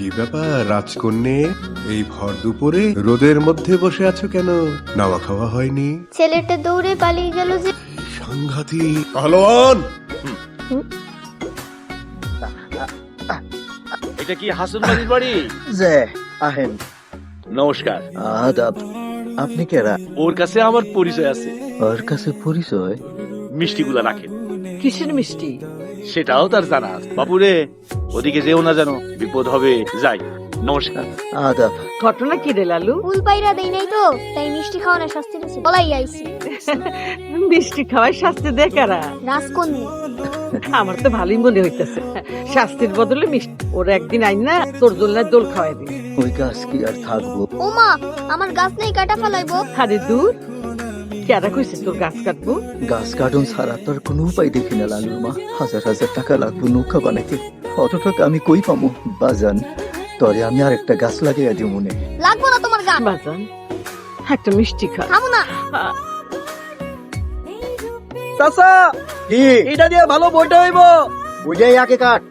কি ব্যাপার রাজকন্যে, এই ভর দুপুরে রোদের মধ্যে বসে আছো কেন? নাওয়া খাওয়া হয়নি? ছেলেটা দৌড়ে পালিয়ে গেল যে। সাংঘাতিক পাহলোয়ান। এটা কি হাসন বাড়ির বাড়ি? যে আহেন। নমস্কার। আদাব। আপনি কেরা? ওর কাছে আমার পরিচয় আছে। ওর কাছে পরিচয়? মিষ্টিগুলা রাখেন। কিসের মিষ্টি? সেটাও তার জানা আছে। বাপুরে, ওদিকে যেও না জানো, বিপদ হবে। যাই, নমস্কার। আদাব। ঘটনা কি রে লালু? ফুল পাইরা দেই নাই তো, তাই মিষ্টি খাওয়ানোর শাস্তি দিছে। বলাই আইছি মিষ্টি খাওয়ার শাস্তি দেয় কারা? রাজকন্যা। আমার তো ভালোই মনে হইতেছে, শাস্তির বদলে মিষ্টি। ওর একদিন আইন না তোর দোলনায় দোল খাওয়াই দিই। ওই গাছ কি আর থাকবো? ও মা, আমার গাছ নেই, কাটা ফেলাইবো। আরে দূর, কেডা কইছে তোর গাছ কাটবো? গাছ কাটন ছাড়া তোর কোনো উপায় দেখি না লালুর মা। হাজার হাজার টাকা লাগবে নৌকা বানাইতে। অত টাকা আমি কই পামু? বাজান, তরে আমি আর একটা গাছ লাগাইয়া দিই মনে। লাগবো না তোমার গাছ। বাজান, একটা মিষ্টি খা। খাবো না। চাচা, কি এটা দিয়ে ভালো বইটা হইব? বুঝাই আগে কাট।